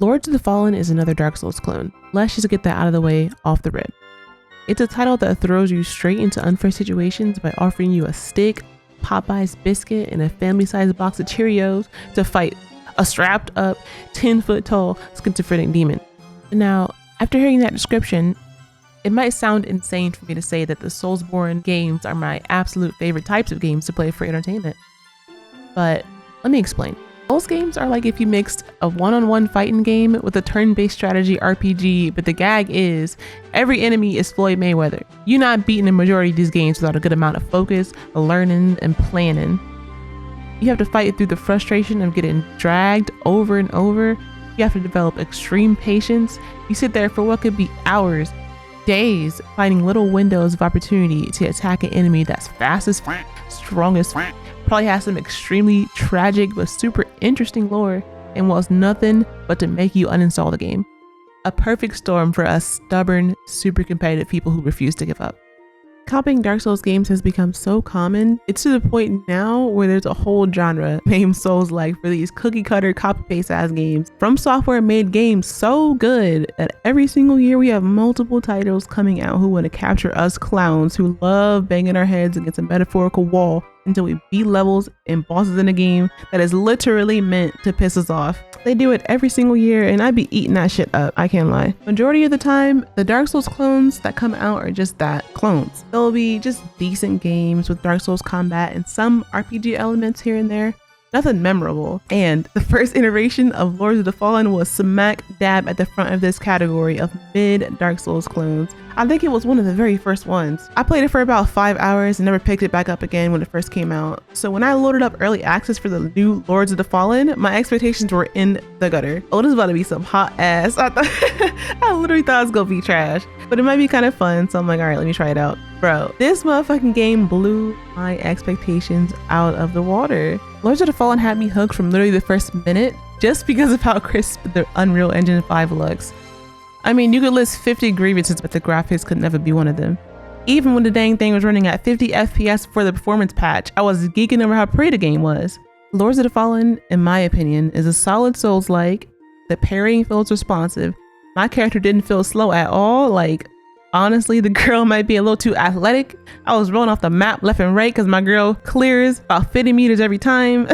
Lords of the Fallen is another Dark Souls clone. Let's just get that out of the way off the rip. It's a title that throws you straight into unfair situations by offering you a stick, Popeye's biscuit, and a family-sized box of Cheerios to fight a strapped up 10-foot tall schizophrenic demon. Now, after hearing that description, it might sound insane for me to say that the Soulsborne games are my absolute favorite types of games to play for entertainment. But let me explain. Souls games are like if you mixed a one-on-one fighting game with a turn-based strategy RPG, but the gag is every enemy is Floyd Mayweather. You're not beating the majority of these games without a good amount of focus, learning, and planning. You have to fight through the frustration of getting dragged over and over. You have to develop extreme patience. You sit there for what could be hours, days, finding little windows of opportunity to attack an enemy that's fastest, strongest, probably has some extremely tragic but super interesting lore, and wants nothing but to make you uninstall the game. A perfect storm for us stubborn, super competitive people who refuse to give up. Copying Dark Souls games has become so common, it's to the point now where there's a whole genre named Souls-like for these cookie-cutter, copy-paste ass games. From Software made games so good that every single year we have multiple titles coming out who want to capture us clowns who love banging our heads against a metaphorical wall until we beat levels and bosses in a game that is literally meant to piss us off. They do it every single year and I'd be eating that shit up, I can't lie. Majority of the time, the Dark Souls clones that come out are just that, clones. They'll be just decent games with Dark Souls combat and some RPG elements here and there. Nothing memorable. And the first iteration of Lords of the Fallen was smack dab at the front of this category of mid Dark Souls clones. I think it was one of the very first ones. I played it for about 5 hours and never picked it back up again when it first came out. So when I loaded up early access for the new Lords of the Fallen, my expectations were in the gutter. Oh, this is about to be some hot ass. I literally thought it was gonna be trash, but it might be kind of fun. So I'm like, all right, let me try it out. Bro, this motherfucking game blew my expectations out of the water. Lords of the Fallen had me hooked from literally the first minute just because of how crisp the Unreal Engine 5 looks. I mean, you could list 50 grievances, but the graphics could never be one of them. Even when the dang thing was running at 50 FPS before the performance patch, I was geeking over how pretty the game was. Lords of the Fallen, in my opinion, is a solid Souls-like. The parrying feels responsive. My character didn't feel slow at all. Like, honestly, the girl might be a little too athletic. I was rolling off the map left and right because my girl clears about 50 meters every time.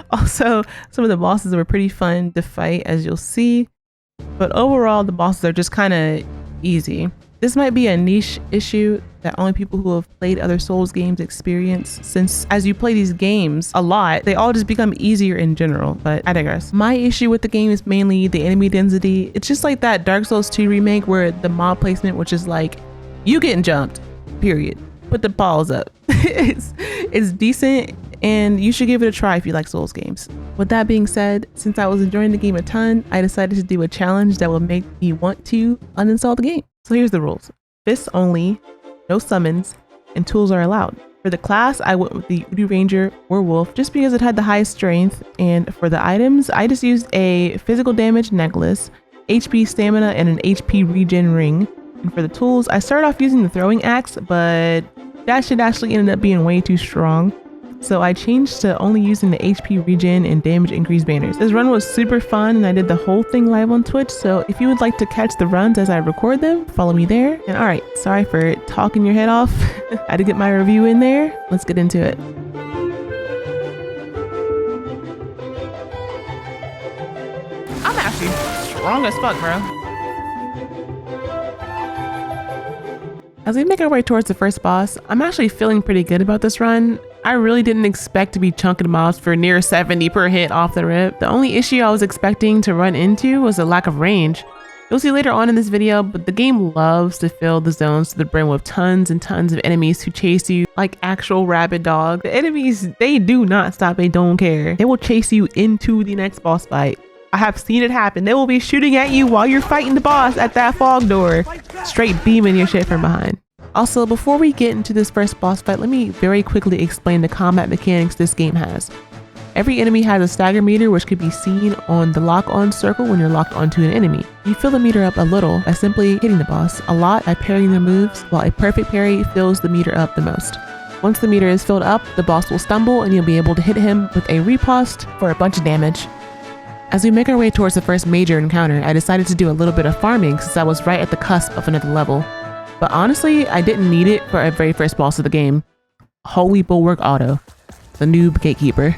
Also, some of the bosses were pretty fun to fight, as you'll see. But overall, the bosses are just kind of easy. This might be a niche issue that only people who have played other Souls games experience, since as you play these games a lot, they all just become easier in general, but I digress. My issue with the game is mainly the enemy density. It's just like that Dark Souls 2 remake where the mob placement, which is like, you getting jumped, period. Put the balls up. It's decent and you should give it a try if you like Souls games. With that being said, since I was enjoying the game a ton, I decided to do a challenge that will make me want to uninstall the game. So here's the rules. Fists only, no summons, and tools are allowed. For the class, I went with the Voodoo Ranger or Wolf just because it had the highest strength, and for the items, I just used a physical damage necklace, HP stamina, and an HP regen ring. And for the tools, I started off using the throwing axe, but that shit actually ended up being way too strong. So I changed to only using the HP regen and damage increase banners. This run was super fun and I did the whole thing live on Twitch, so if you would like to catch the runs as I record them, follow me there. And alright, sorry for talking your head off. I had to get my review in there. Let's get into it. I'm actually strong as fuck, bro. As we make our way towards the first boss, I'm actually feeling pretty good about this run. I really didn't expect to be chunking mobs for near 70 per hit off the rip. The only issue I was expecting to run into was a lack of range. You'll see later on in this video, but the game loves to fill the zones to the brim with tons and tons of enemies who chase you like actual rabid dogs. The enemies, they do not stop, they don't care. They will chase you into the next boss fight. I have seen it happen. They will be shooting at you while you're fighting the boss at that fog door, straight beaming your shit from behind. Also, before we get into this first boss fight, let me very quickly explain the combat mechanics this game has. Every enemy has a stagger meter, which can be seen on the lock-on circle when you're locked onto an enemy. You fill the meter up a little by simply hitting the boss, a lot by parrying their moves, while a perfect parry fills the meter up the most. Once the meter is filled up, the boss will stumble and you'll be able to hit him with a riposte for a bunch of damage. As we make our way towards the first major encounter, I decided to do a little bit of farming since I was right at the cusp of another level. But honestly, I didn't need it for our very first boss of the game, Holy Bulwark Auto, the noob gatekeeper.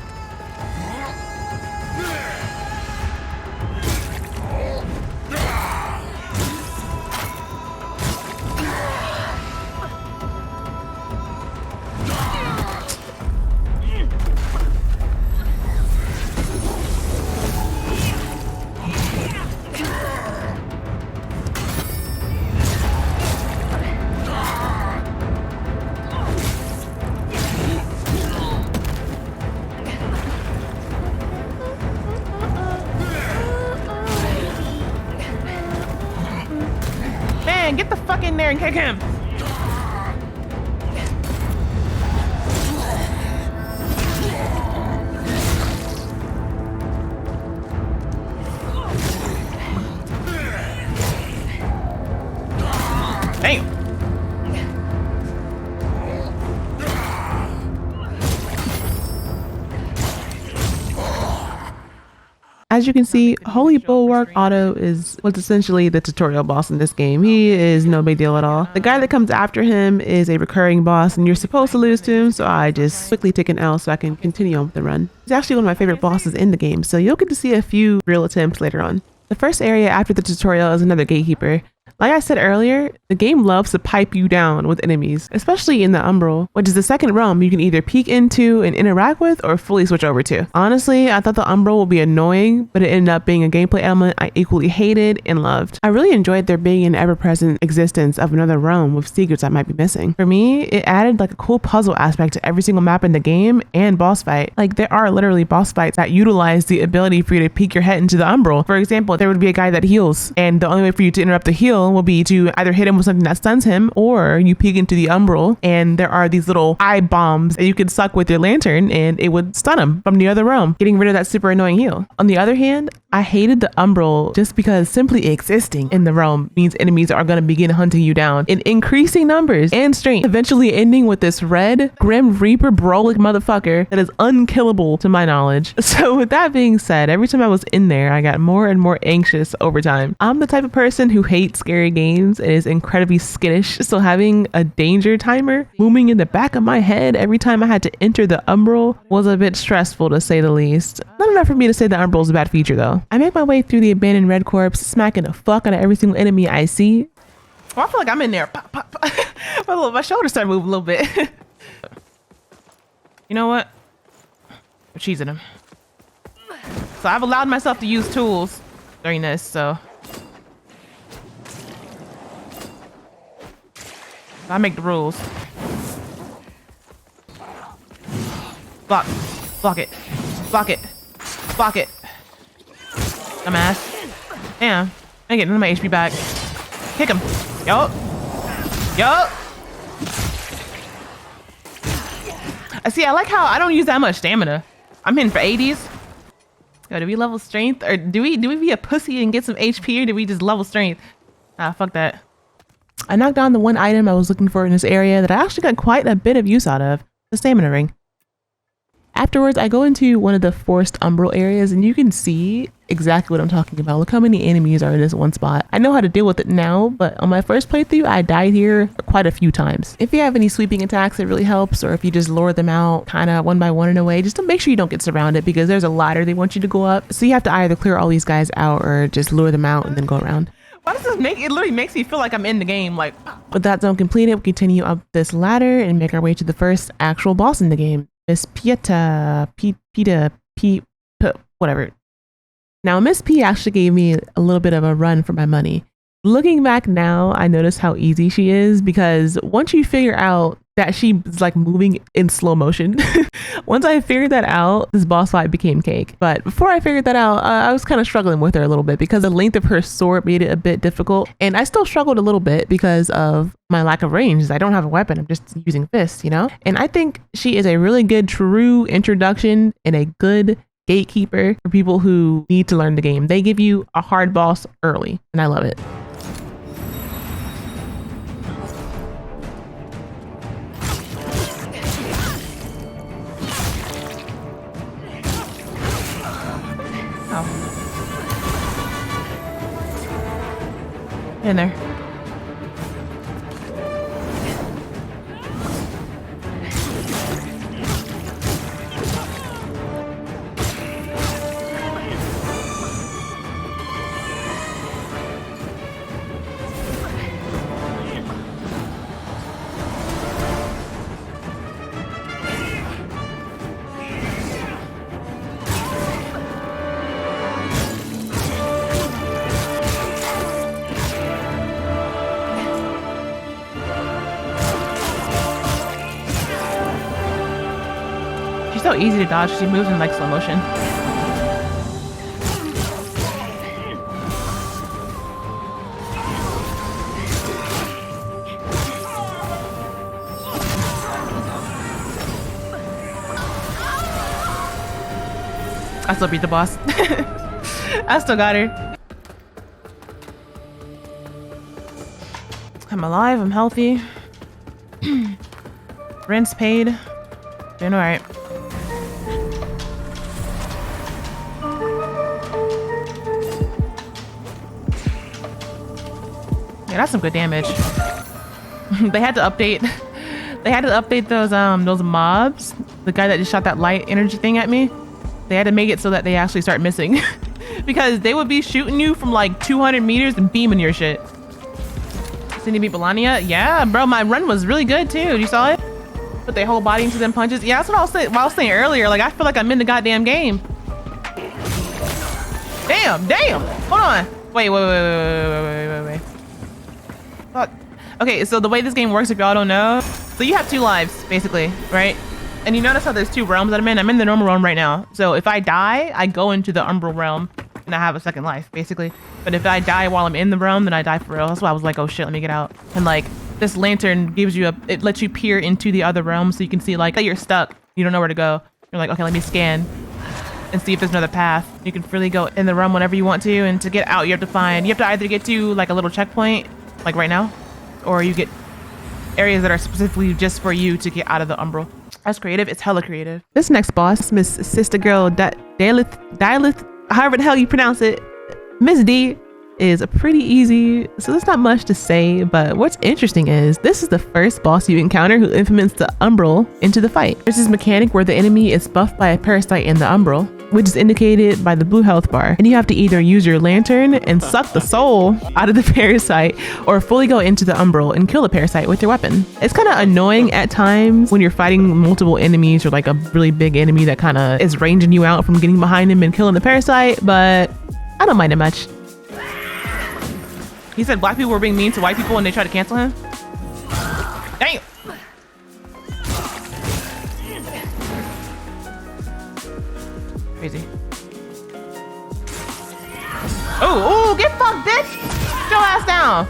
Get the fuck in there and kick him! Damn! As you can see, Holy Bulwark Auto was essentially the tutorial boss in this game. He is no big deal at all. The guy that comes after him is a recurring boss and you're supposed to lose to him, so I just quickly take an L so I can continue on with the run. He's actually one of my favorite bosses in the game, so you'll get to see a few real attempts later on. The first area after the tutorial is another gatekeeper. Like I said earlier, the game loves to pipe you down with enemies, especially in the Umbral, which is the second realm you can either peek into and interact with or fully switch over to. Honestly, I thought the Umbral would be annoying, but it ended up being a gameplay element I equally hated and loved. I really enjoyed there being an ever-present existence of another realm with secrets I might be missing. For me, it added like a cool puzzle aspect to every single map in the game and boss fight. Like there are literally boss fights that utilize the ability for you to peek your head into the Umbral. For example, there would be a guy that heals, and the only way for you to interrupt the heal will be to either hit him with something that stuns him, or you peek into the Umbral and there are these little eye bombs that you could suck with your lantern and it would stun him from the other realm, getting rid of that super annoying heal. On the other hand, I hated the Umbral just because simply existing in the realm means enemies are going to begin hunting you down in increasing numbers and strength, eventually ending with this red Grim Reaper Brolic motherfucker that is unkillable to my knowledge. So with that being said, every time I was in there, I got more and more anxious over time. I'm the type of person who hates scary games and is incredibly skittish, so having a danger timer looming in the back of my head every time I had to enter the Umbral was a bit stressful to say the least. Not enough for me to say the Umbral is a bad feature though. I make my way through the abandoned red corpse, smacking the fuck out of every single enemy I see. Oh, I feel like I'm in there. Pop, pop, pop. My shoulders start moving a little bit. You know what? I'm cheesing him. So I've allowed myself to use tools during this, so I make the rules. Block. Block it. Block it. Block it. Dumbass. Damn. I ain't getting none of my HP back. Kick him. Yup. Yup. I see, I like how I don't use that much stamina. I'm hitting for 80s. Yo, do we level strength? Or do we be a pussy and get some HP, or do we just level strength? Ah, fuck that. I knocked down the one item I was looking for in this area that I actually got quite a bit of use out of, the stamina ring. Afterwards, I go into one of the forced Umbral areas and you can see exactly what I'm talking about. Look how many enemies are in this one spot. I know how to deal with it now, but on my first playthrough, I died here quite a few times. If you have any sweeping attacks, it really helps, or if you just lure them out kind of one by one in a way, just to make sure you don't get surrounded, because there's a ladder they want you to go up. So you have to either clear all these guys out or just lure them out and then go around. Why does this make it literally makes me feel like I'm in the game? Like, with that zone completed, we continue up this ladder and make our way to the first actual boss in the game, Miss whatever. Now, Miss P actually gave me a little bit of a run for my money. Looking back now, I notice how easy she is, because once you figure out that she's like moving in slow motion, once I figured that out, this boss fight became cake. But before I figured that out, I was kind of struggling with her a little bit because the length of her sword made it a bit difficult. And I still struggled a little bit because of my lack of range. I don't have a weapon. I'm just using fists, you know? And I think she is a really good true introduction and a good gatekeeper for people who need to learn the game. They give you a hard boss early, and I love it. Oh. In there. She's so easy to dodge. She moves in like slow motion. I still beat the boss. I still got her. I'm alive. I'm healthy. Rent's paid. Doing all right. Yeah, that's some good damage. They had to update. They had to update those mobs. The guy that just shot that light energy thing at me. They had to make it so that they actually start missing, because they would be shooting you from like 200 meters and beaming your shit. Cindy beat Melania. Yeah, bro, my run was really good too. You saw it? Put their whole body into them punches. Yeah, that's what I was saying earlier. Like I feel like I'm in the goddamn game. Damn. Hold on. Wait. Fuck. Okay, so the way this game works, if y'all don't know, so you have 2 lives basically, right? And you notice how there's 2 realms that I'm in. I'm in the normal realm right now. So if I die, I go into the umbral realm and I have a second life basically. But if I die while I'm in the realm, then I die for real. That's why I was like, oh shit, let me get out. And like this lantern gives you it lets you peer into the other realm so you can see, like, that you're stuck. You don't know where to go. You're like, okay, let me scan and see if there's another path. You can freely go in the realm whenever you want to, and to get out, you have to either get to like a little checkpoint, like right now, or you get areas that are specifically just for you to get out of the umbral. That's creative. It's hella creative. This next boss, Miss Sister Girl Dilith, however the hell you pronounce it, Miss D, is pretty easy, so there's not much to say, but what's interesting is this is the first boss you encounter who implements the umbral into the fight. There's this mechanic where the enemy is buffed by a parasite in the umbral, which is indicated by the blue health bar, and you have to either use your lantern and suck the soul out of the parasite, or fully go into the umbral and kill the parasite with your weapon. It's kind of annoying at times when you're fighting multiple enemies, or like a really big enemy that kind of is ranging you out from getting behind him and killing the parasite, but I don't mind it much. He said black people were being mean to white people when they tried to cancel him. Damn. Crazy. Oh, get fucked, bitch! Get your ass down.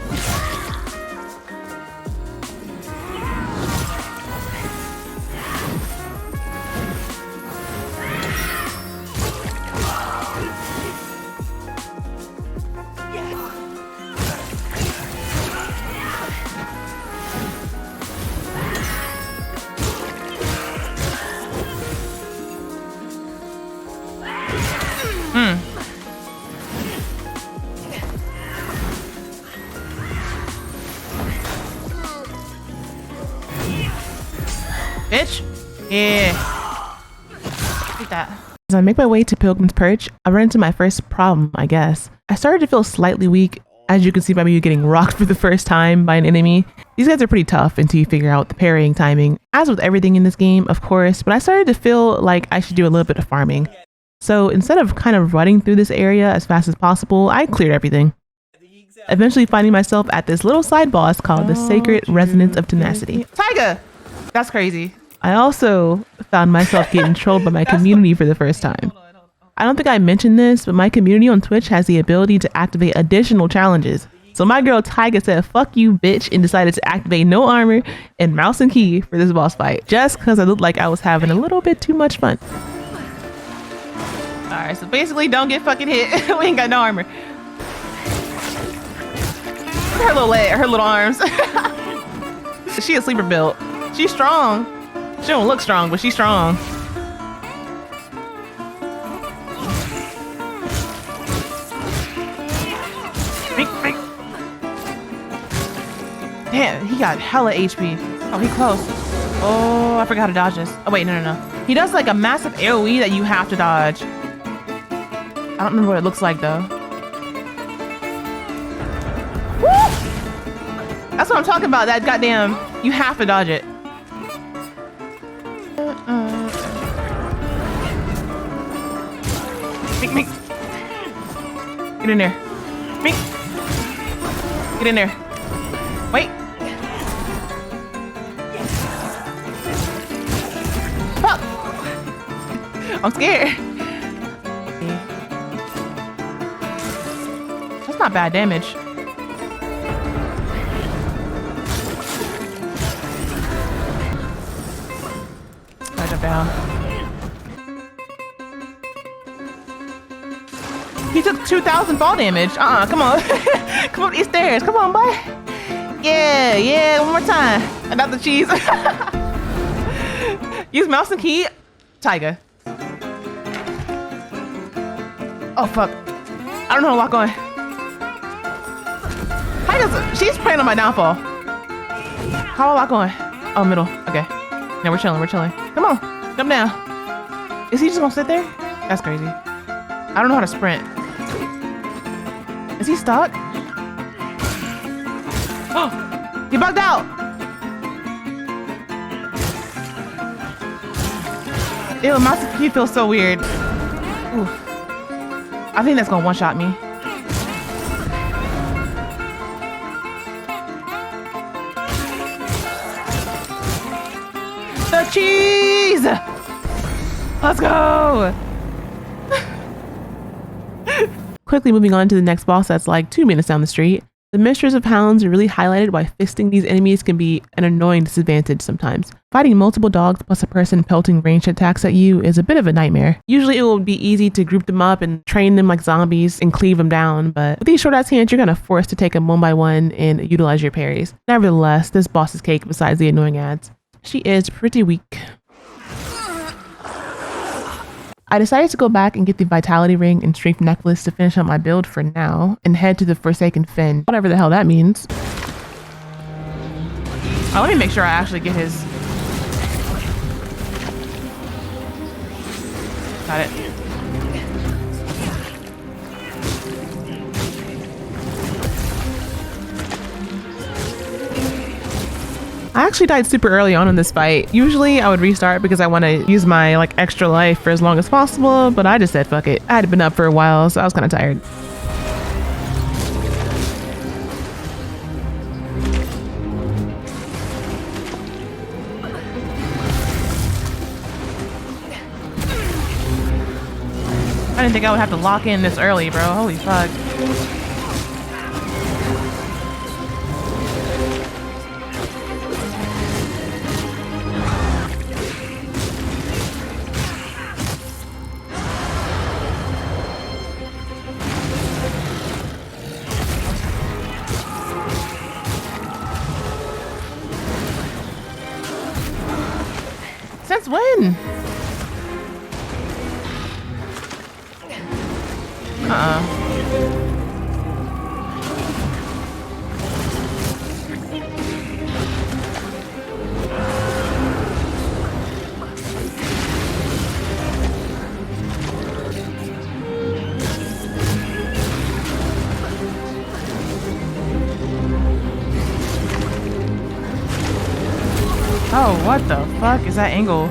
Bitch. Yeah. Take that. As I make my way to Pilgrim's Perch, I run into my first problem, I guess. I started to feel slightly weak, as you can see by me getting rocked for the first time by an enemy. These guys are pretty tough until you figure out the parrying timing, as with everything in this game, of course, but I started to feel like I should do a little bit of farming. So instead of kind of running through this area as fast as possible, I cleared everything. Eventually finding myself at this little side boss called the Sacred Resonance of Tenacity. Tiger! That's crazy. I also found myself getting trolled by my community for the first time. I don't think I mentioned this, but my community on Twitch has the ability to activate additional challenges. So my girl Tyga said, fuck you, bitch, and decided to activate no armor and mouse and key for this boss fight, just because I looked like I was having a little bit too much fun. Alright, so basically don't get fucking hit. We ain't got no armor. Her little leg, her little arms. She a sleeper build. She's strong. She don't look strong, but she's strong. Man, he got hella HP. Oh, he close. Oh, I forgot how to dodge this. Oh, wait, no. He does like a massive AoE that you have to dodge. I don't remember what it looks like, though. Woo! That's what I'm talking about. That goddamn, you have to dodge it. Mink. Get in there. Mink. Get in there. Wait. Fuck. I'm scared. That's not bad damage. I jump down. He took 2,000 fall damage. Come on. Come up these stairs. Come on, boy. Yeah, one more time. Another cheese. Use mouse and key. Tiger. Oh, fuck. I don't know how to lock on. She's preying on my downfall. How do I lock on? Oh, middle. Okay. Now we're chilling. Come on. Jump down. Is he just gonna sit there? That's crazy. I don't know how to sprint. Is he stuck? Oh, he bugged out. Ew, mouse key feels so weird. Ooh. I think that's gonna one-shot me. The cheese! Let's go! Quickly moving on to the next boss that's like 2 minutes down the street. The Mistress of Hounds are really highlighted why fisting these enemies can be an annoying disadvantage sometimes. Fighting multiple dogs plus a person pelting ranged attacks at you is a bit of a nightmare. Usually it will be easy to group them up and train them like zombies and cleave them down, but with these short ass hands you're kind of forced to take them one by one and utilize your parries. Nevertheless, this boss is cake besides the annoying ads. She is pretty weak. I decided to go back and get the Vitality Ring and Strength Necklace to finish up my build for now and head to the Forsaken Fen, whatever the hell that means. Oh, let me make sure I actually get his... Got it. I actually died super early on in this fight. Usually I would restart because I want to use my like extra life for as long as possible, but I just said fuck it. I had been up for a while, so I was kind of tired. I didn't think I would have to lock in this early, bro. Holy fuck. Since when? Oh, what the fuck is that angle?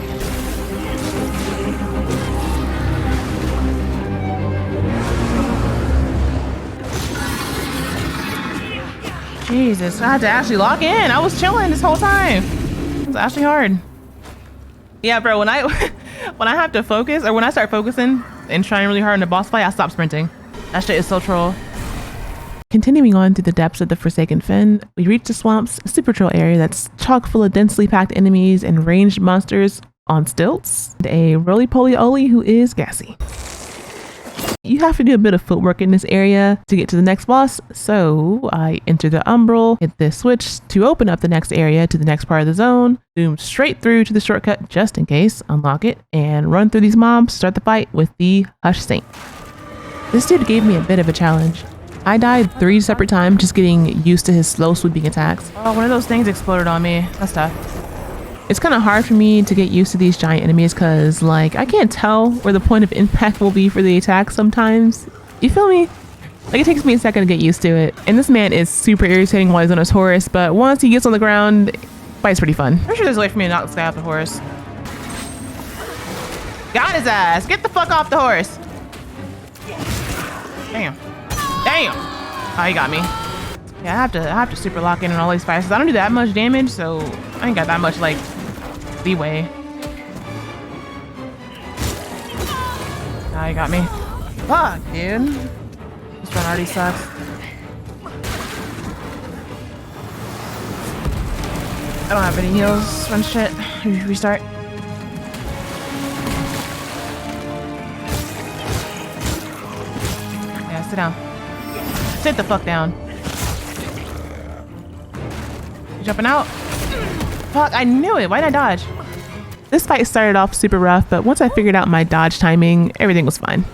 Jesus, I had to actually lock in. I was chilling this whole time. It was actually hard. Yeah, bro, when I have to focus, or when I start focusing and trying really hard in the boss fight, I stop sprinting. That shit is so troll. Continuing on through the depths of the Forsaken Fen, we reach the swamps, a super troll area that's chock full of densely packed enemies and ranged monsters on stilts, and a roly-poly-oly who is gassy. You have to do a bit of footwork in this area to get to the next boss, so I enter the umbral, hit this switch to open up the next area to the next part of the zone, zoom straight through to the shortcut just in case, unlock it, and run through these mobs to start the fight with the Hush Saint. This dude gave me a bit of a challenge. I died 3 separate times just getting used to his slow sweeping attacks. Oh, one of those things exploded on me. That's tough. It's kind of hard for me to get used to these giant enemies because, like, I can't tell where the point of impact will be for the attack sometimes. You feel me? Like, it takes me a second to get used to it. And this man is super irritating while he's on his horse, but once he gets on the ground, fight's pretty fun. Pretty sure there's a way for me to knock this guy off the horse. Got his ass. Get the fuck off the horse. Damn. Damn. Oh, he got me. Yeah, I have to super lock in on all these fights because I don't do that much damage, so I ain't got that much, like, leeway. Oh, he got me. Fuck, dude. This run already sucks. I don't have any heals. Run shit. Restart. Yeah, sit down. Sit the fuck down. You jumping out? Fuck, I knew it. Why did I dodge? This fight started off super rough, but once I figured out my dodge timing, everything was fine.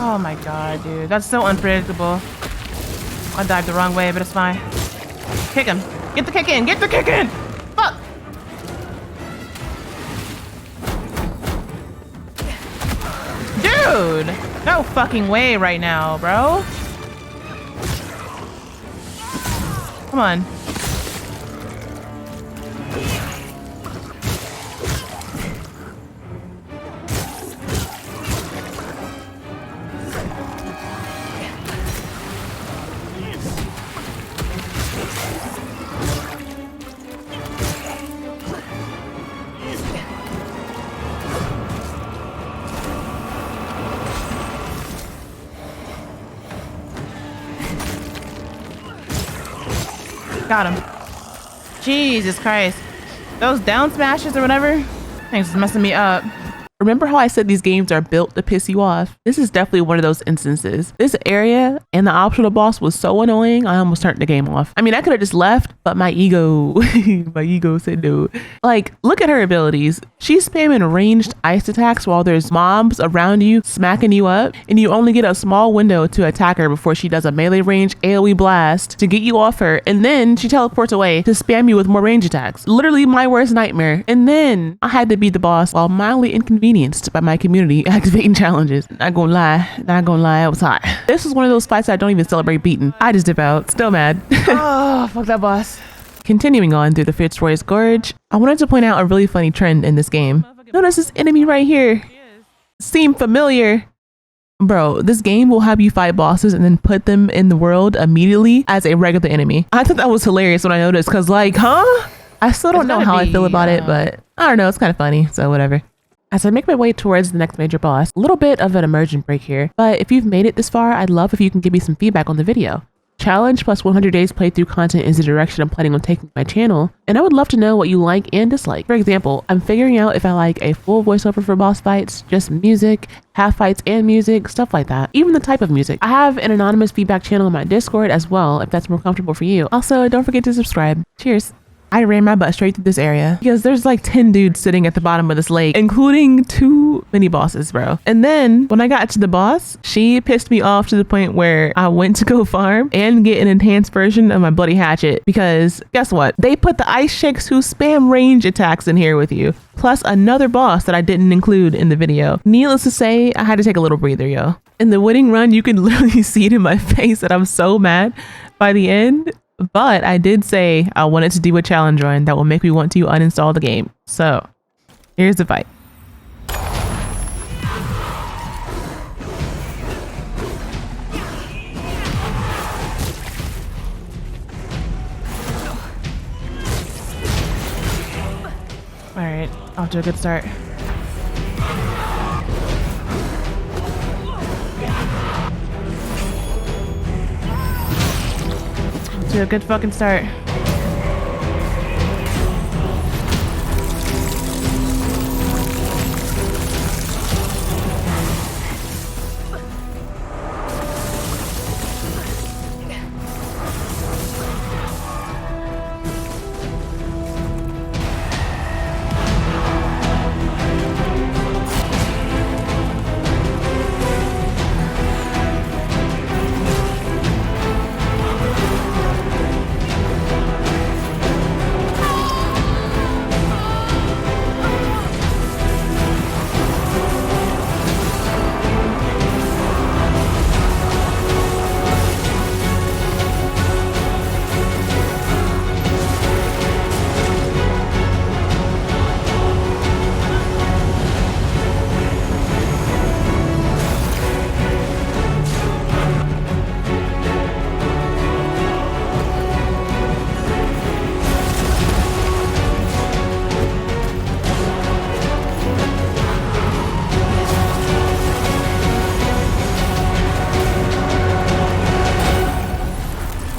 Oh my god, dude. That's so unpredictable. I dived the wrong way, but it's fine. Kick him. Get the kick in. Get the kick in. Fuck. Dude. No fucking way right now, bro. Come on. Got him. Jesus Christ. Those down smashes or whatever, things is messing me up. Remember how I said these games are built to piss you off? This is definitely one of those instances. This area and the optional boss was so annoying, I almost turned the game off. I mean, I could have just left, but my ego, said no. Like, look at her abilities. She's spamming ranged ice attacks while there's mobs around you smacking you up, and you only get a small window to attack her before she does a melee range AoE blast to get you off her, and then she teleports away to spam you with more range attacks. Literally my worst nightmare. And then I had to beat the boss while mildly inconvenienced by my community activating challenges. Not gonna lie, it was hot. This was one of those fights I don't even celebrate beating. I just dip out, still mad. Oh, fuck that boss. Continuing on through the Fitzroy's Gorge, I wanted to point out a really funny trend in this game. Notice this enemy right here. Seem familiar? Bro, this game will have you fight bosses and then put them in the world immediately as a regular enemy. I thought that was hilarious when I noticed, cause like, huh? I still don't know how I feel about it, but I don't know, it's kind of funny, so whatever. As I make my way towards the next major boss, a little bit of an immersion break here, but if you've made it this far, I'd love if you can give me some feedback on the video. Challenge plus 100 days playthrough content is the direction I'm planning on taking my channel, and I would love to know what you like and dislike. For example, I'm figuring out if I like a full voiceover for boss fights, just music, half fights and music, stuff like that. Even the type of music. I have an anonymous feedback channel on my Discord as well, if that's more comfortable for you. Also, don't forget to subscribe. Cheers. I ran my butt straight through this area because there's like 10 dudes sitting at the bottom of this lake, including 2 mini bosses, bro. And then when I got to the boss, she pissed me off to the point where I went to go farm and get an enhanced version of my bloody hatchet because guess what? They put the ice shakes who spam range attacks in here with you, plus another boss that I didn't include in the video. Needless to say, I had to take a little breather, yo. In the winning run, you can literally see it in my face that I'm so mad by the end. But I did say I wanted to do a challenge run that will make me want to uninstall the game. So here's the fight. All right, off to a good start. To a good fucking start.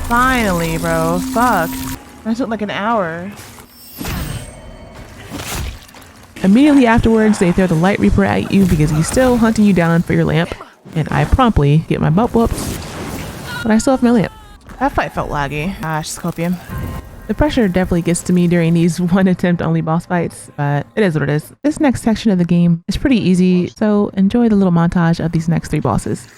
Finally, bro. Fuck. That took like an hour. Immediately afterwards, they throw the Light Reaper at you because he's still hunting you down for your lamp, and I promptly get my butt whooped, but I still have my lamp. That fight felt laggy. Gosh, Scopium. The pressure definitely gets to me during these one attempt only boss fights, but it is what it is. This next section of the game is pretty easy, so enjoy the little montage of these next 3 bosses.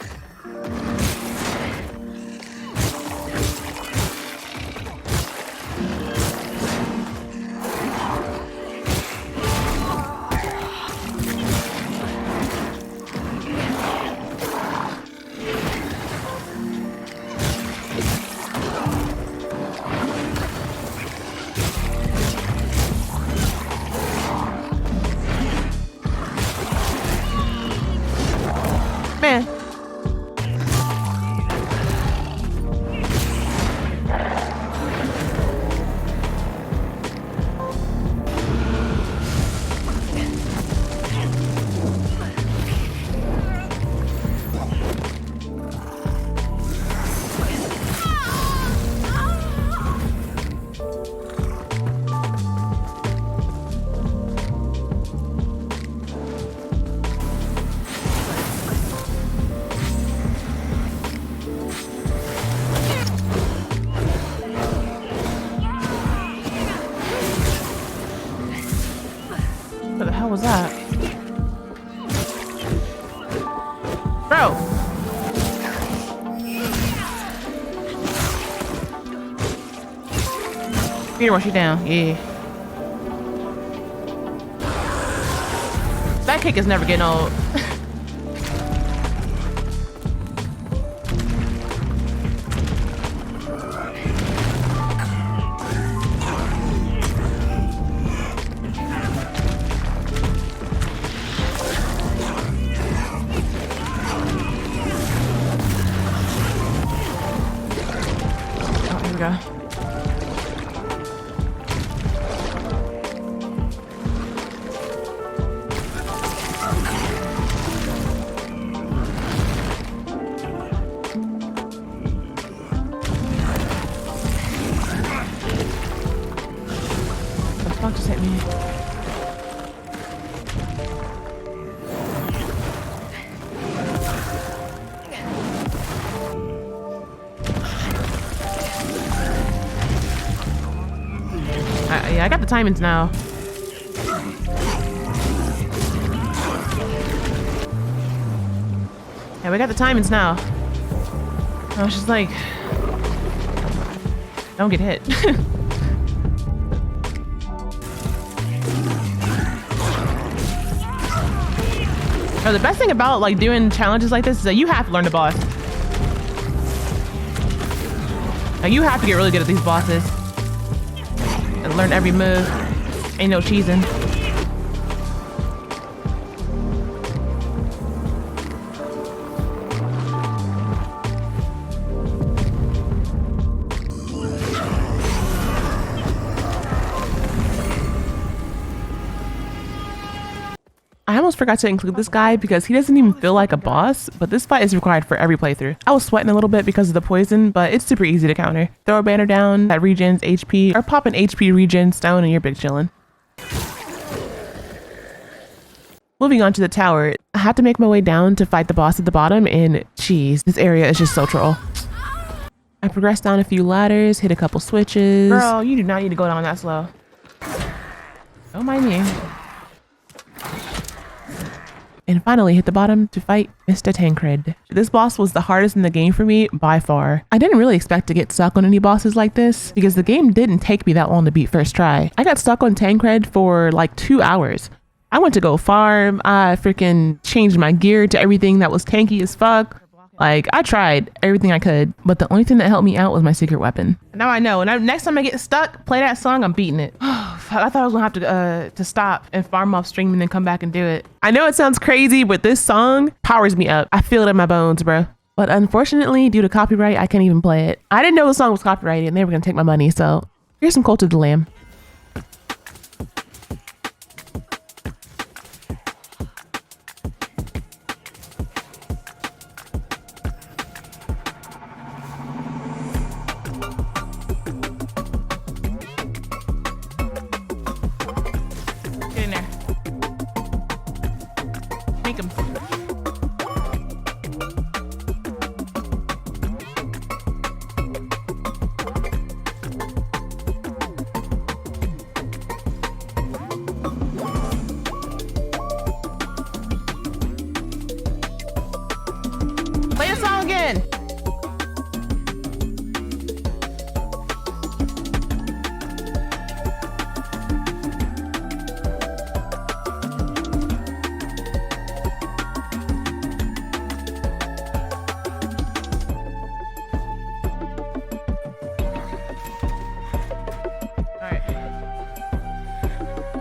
Man. What the hell was that? Bro! Peter, wash you down. Yeah. That kick is never getting old. Go. The fuck just hit me? Yeah, I got the timings now. Yeah, we got the timings now. I was just like, don't get hit. Bro, the best thing about like doing challenges like this is that you have to learn the boss. Like, you have to get really good at these bosses. And learn every move. Ain't no cheesing. I almost forgot to include this guy because he doesn't even feel like a boss, but this fight is required for every playthrough. I was sweating a little bit because of the poison, but it's super easy to counter. Throw a banner down that regens HP, or pop an HP regen stone and you're big chillin'. Moving on to the tower, I had to make my way down to fight the boss at the bottom, and geez, this area is just so troll. I progressed down a few ladders, hit a couple switches. Girl, you do not need to go down that slow. Don't mind me. And finally hit the bottom to fight Mr. Tancred. This boss was the hardest in the game for me by far. I didn't really expect to get stuck on any bosses like this because the game didn't take me that long to beat first try. I got stuck on Tancred for like 2 hours. I went to go farm, I freaking changed my gear to everything that was tanky as fuck. Like, I tried everything I could, but the only thing that helped me out was my secret weapon. Now I know. And next time I get stuck, play that song, I'm beating it. I thought I was gonna have to stop and farm off stream and then come back and do it. I know it sounds crazy, but this song powers me up. I feel it in my bones, bro. But unfortunately, due to copyright, I can't even play it. I didn't know the song was copyrighted and they were gonna take my money, so here's some Cult of the Lamb. Kick him. Play the song again.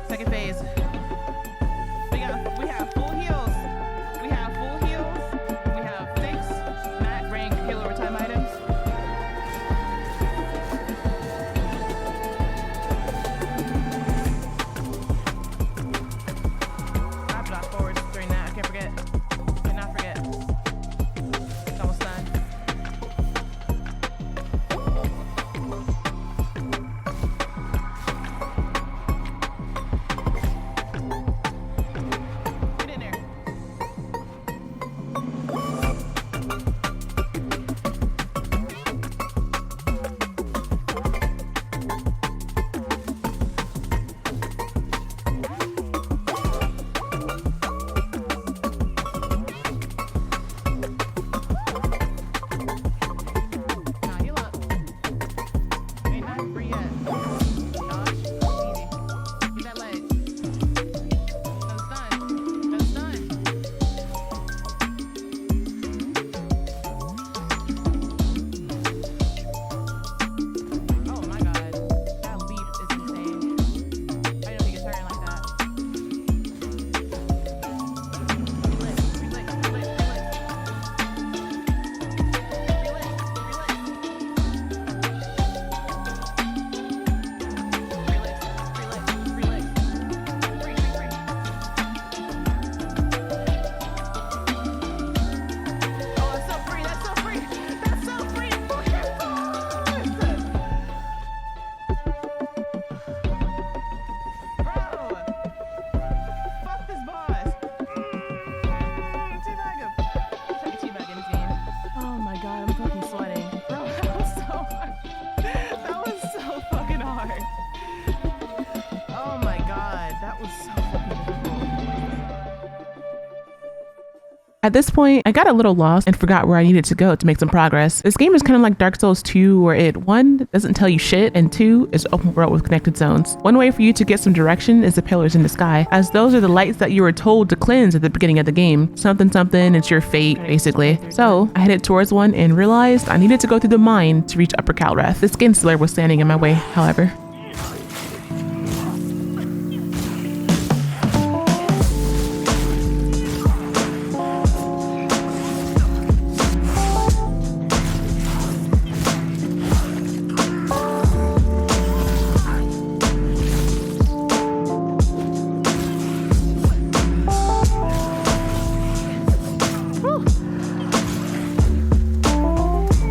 Second phase. We have full heals. We have full heals. We have six max rank heal over time items. I have not forwards during that. I can't forget. Cannot forget. It's almost done. Get in there. Nah, heal up. Ain't nothing free yet. Dodge. Easy. Get that leg. That's done. That's done. Oh my god. That leap is insane. I didn't know he could turn like that. Relick, relick, relick, relick. Relick, relick. Relick, relick, relick. Free, free, free. Oh, that's so free. That's so free. That's so free. Oh my god. Bro. Fuck this boss. Teabag him. Wish I could teabag in this game. Oh my god, I'm fucking sweating. Bro, that was so hard. That was so fucking hard. Oh my god, that was so fucking difficult. At this point, I got a little lost and forgot where I needed to go to make some progress. This game is kind of like Dark Souls 2, where it, 1, doesn't tell you shit, and 2, is open world with connected zones. One way for you to get some direction is the pillars in the sky, as those are the lights that you were told to cleanse at the beginning of the game. Something, something, it's your fate, basically. So, I headed towards one and realized I needed to go through the mine to reach Upper Calrath. This Skinslayer was standing in my way, however.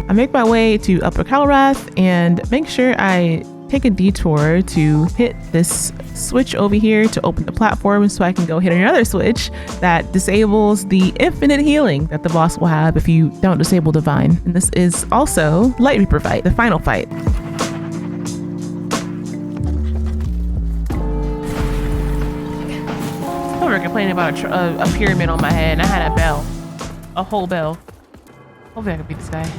I make my way to Upper Calrath and make sure I take a detour to hit this switch over here to open the platform so I can go hit another switch that disables the infinite healing that the boss will have if you don't disable Divine. And this is also Light Reaper fight, the final fight. People were complaining about a pyramid on my head and I had a bell. A whole bell. Hopefully I can beat this guy.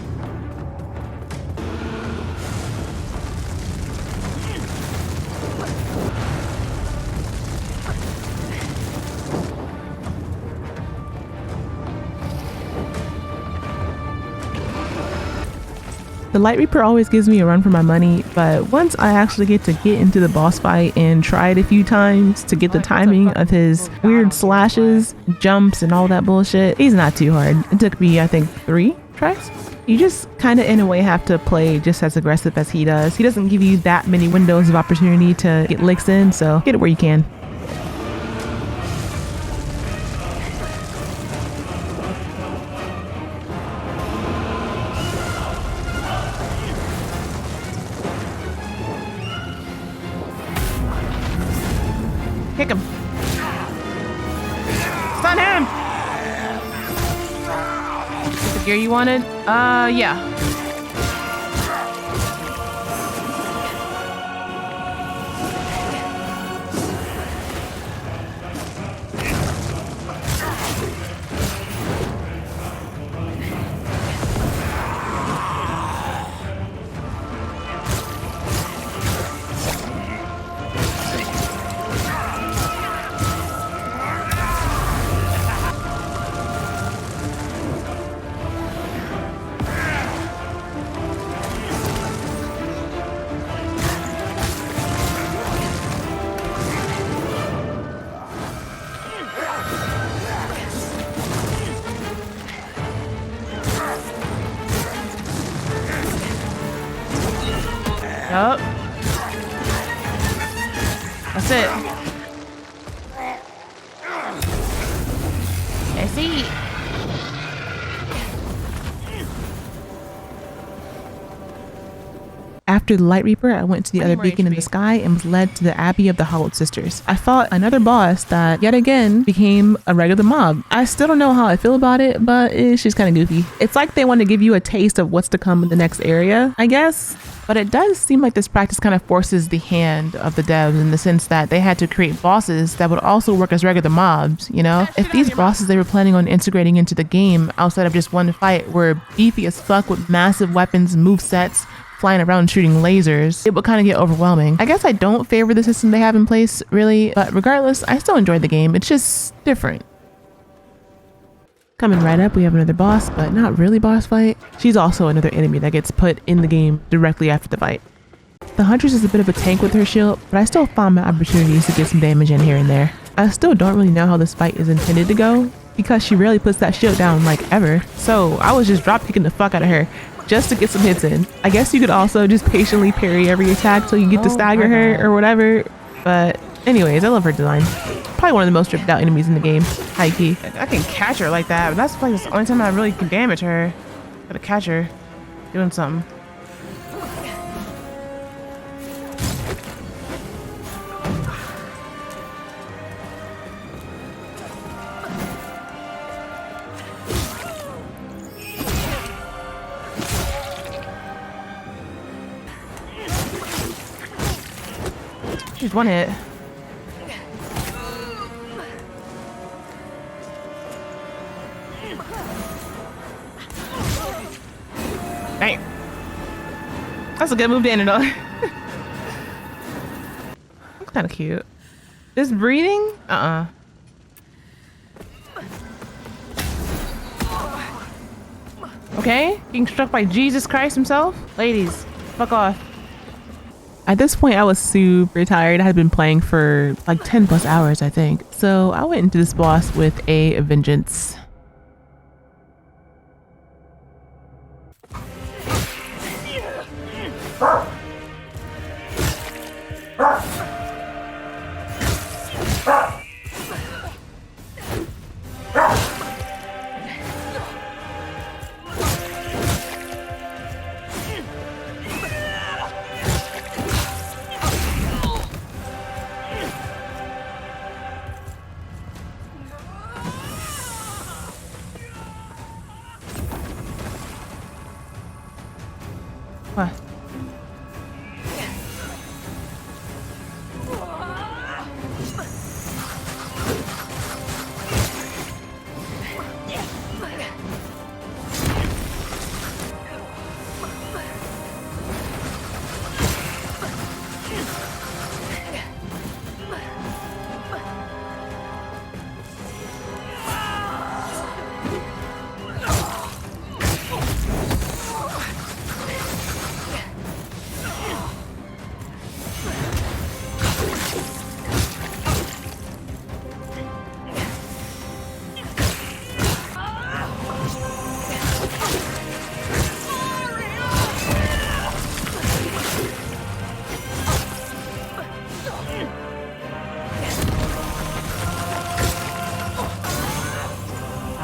The Light Reaper always gives me a run for my money, but once I actually get into the boss fight and try it a few times to get the timing of his weird slashes, jumps, and all that bullshit, he's not too hard. It took me, I think, 3 tries. You just kind of in a way have to play just as aggressive as he does. He doesn't give you that many windows of opportunity to get licks in, so get it where you can. Kick him. Stun him. Gear you wanted? Yeah. Yup. That's it. That's it. After the Light Reaper, I went to the other beacon in the sky and was led to the Abbey of the Hollowed Sisters. I fought another boss that yet again became a regular mob. I still don't know how I feel about it, but she's kind of goofy. It's like they want to give you a taste of what's to come in the next area, I guess. But it does seem like this practice kind of forces the hand of the devs in the sense that they had to create bosses that would also work as regular mobs, you know? If these bosses they were planning on integrating into the game outside of just one fight were beefy as fuck with massive weapons, movesets, flying around shooting lasers, it would kind of get overwhelming. I guess I don't favor the system they have in place, really, but regardless, I still enjoyed the game. It's just different. Coming right up, we have another boss, but not really boss fight. She's also another enemy that gets put in the game directly after the fight. The Huntress is a bit of a tank with her shield, but I still found my opportunities to get some damage in here and there. I still don't really know how this fight is intended to go, because she rarely puts that shield down like ever, so I was just drop kicking the fuck out of her just to get some hits in. I guess you could also just patiently parry every attack till you get to stagger her or whatever, but anyways, I love her design. Probably one of the most stripped out enemies in the game, high key. I can catch her like that, but that's like the only time I really can damage her. Gotta catch her doing something. She's one hit. Dang. That's a good move to end it on. That's kind of cute. This breathing? Okay, being struck by Jesus Christ himself? Ladies, fuck off. At this point, I was super tired. I had been playing for like 10 plus hours, I think. So I went into this boss with a vengeance. What?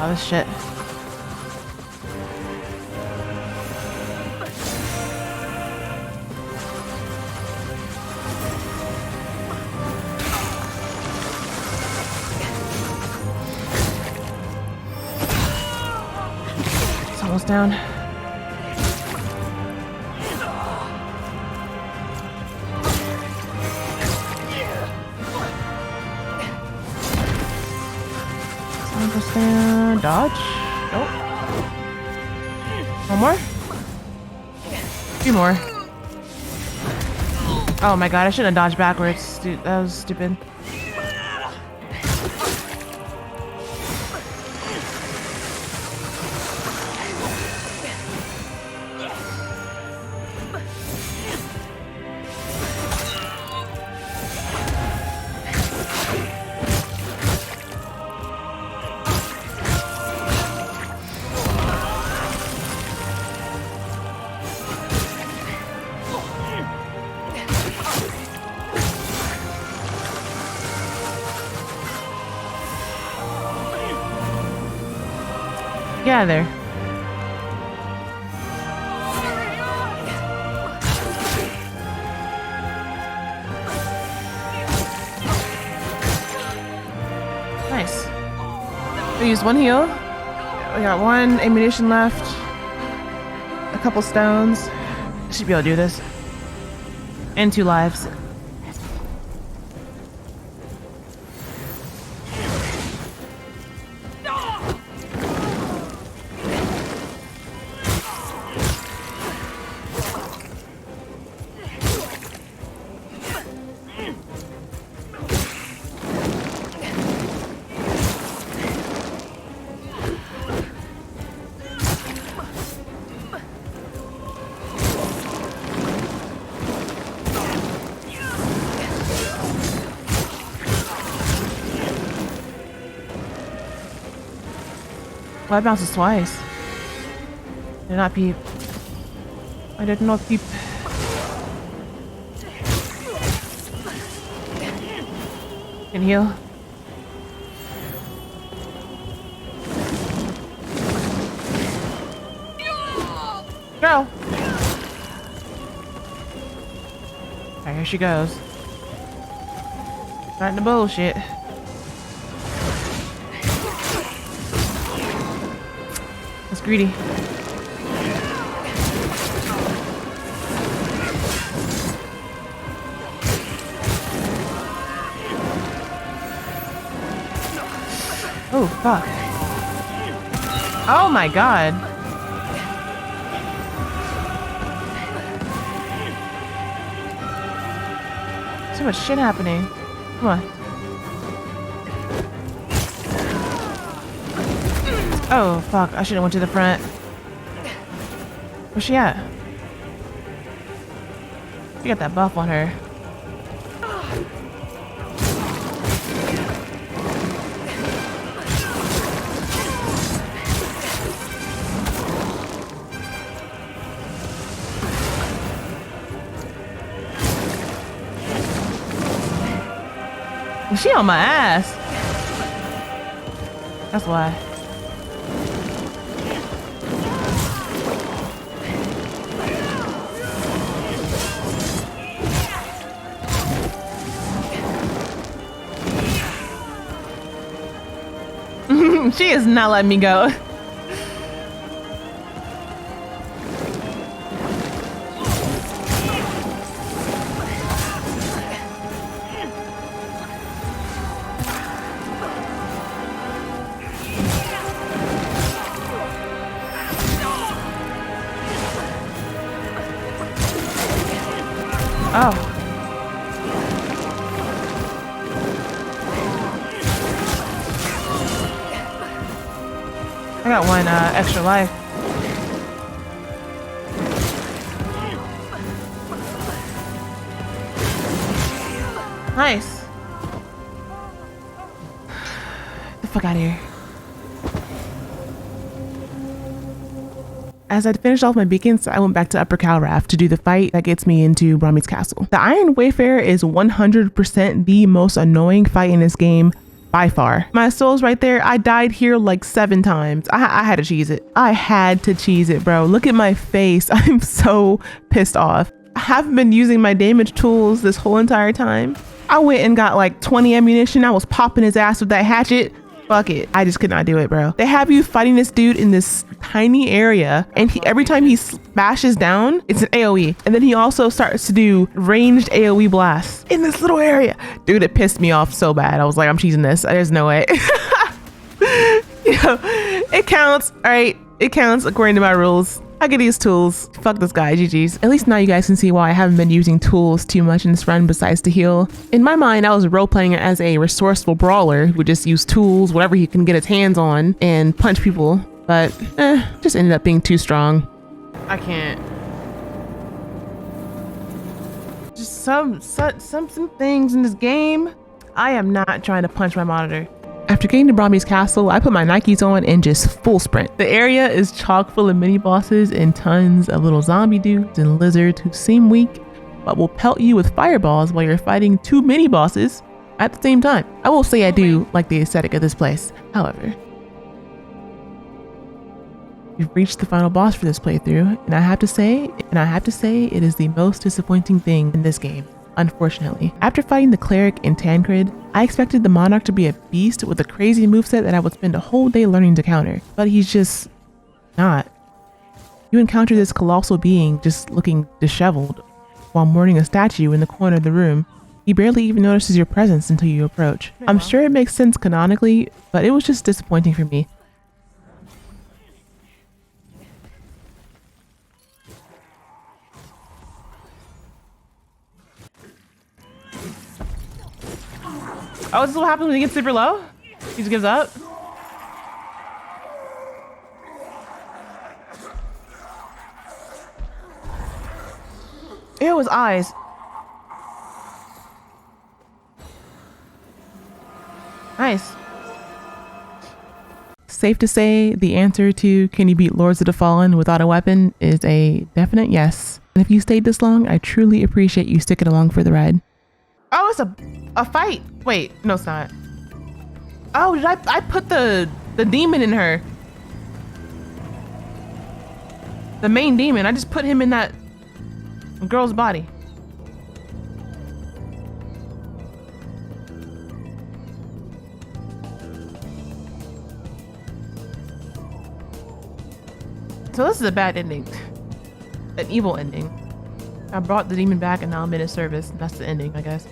Oh shit. almost down. Almost down. Dodge. Nope. One more. Two more. Oh my god, I shouldn't have dodged backwards. Dude, that was stupid. Get out of there. Nice. We used one heal. We got one ammunition left. A couple stones. Should be able to do this. And 2 lives. Why bounces twice? Did not peep. I did not peep. Can heal. Go! Alright, here she goes. Starting the bullshit. That's greedy. Oh, fuck. Oh my god. So much shit happening. Come on. Oh, fuck. I should have went to the front. Where's she at? She got that buff on her. She on my ass. That's why. She is not letting me go. Oh. I got one extra life. Nice. Get the fuck out of here. As I finished off my beacons, I went back to Upper Calraft to do the fight that gets me into Brahmi's castle. The Iron Wayfarer is 100% the most annoying fight in this game by far. My soul's right there. I died here like 7 times. I had to cheese it. I had to cheese it, bro. Look at my face. I'm so pissed off. I haven't been using my damage tools this whole entire time. I went and got like 20 ammunition. I was popping his ass with that hatchet. fuck it. I just could not do it, bro. They have you fighting this dude in this tiny area, and every time he smashes down, it's an AoE. And then he also starts to do ranged AoE blasts in this little area. Dude, it pissed me off so bad. I was like, I'm cheesing this. There's no way. It counts, all right? It counts according to my rules. I get these tools. Fuck this guy, GG's. At least now you guys can see why I haven't been using tools too much in this run besides to heal. In my mind, I was role-playing it as a resourceful brawler who would just use tools, whatever he can get his hands on, and punch people. But, just ended up being too strong. I can't. Just some things in this game. I am not trying to punch my monitor. After getting to Brahmi's castle, I put my Nikes on and just full sprint. The area is chock full of mini bosses and tons of little zombie dudes and lizards who seem weak, but will pelt you with fireballs while you're fighting 2 mini bosses at the same time. I will say I do like the aesthetic of this place, however. We've reached the final boss for this playthrough, and I have to say it is the most disappointing thing in this game. Unfortunately, after fighting the cleric in Tancred, I expected the monarch to be a beast with a crazy moveset that I would spend a whole day learning to counter, but he's just not. You encounter this colossal being just looking disheveled while mourning a statue in the corner of the room. He barely even notices your presence until you approach. I'm sure it makes sense canonically, but it was just disappointing for me. Oh, this is what happens when he gets super low? He just gives up? Ew, his eyes. Nice. Safe to say, the answer to can you beat Lords of the Fallen without a weapon is a definite yes. And if you stayed this long, I truly appreciate you sticking along for the ride. Oh, it's a fight. Wait, no, it's not. Oh, did I put the demon in her? The main demon. I just put him in that girl's body. So this is a bad ending. An evil ending. I brought the demon back and now I'm in his service. That's the ending, I guess.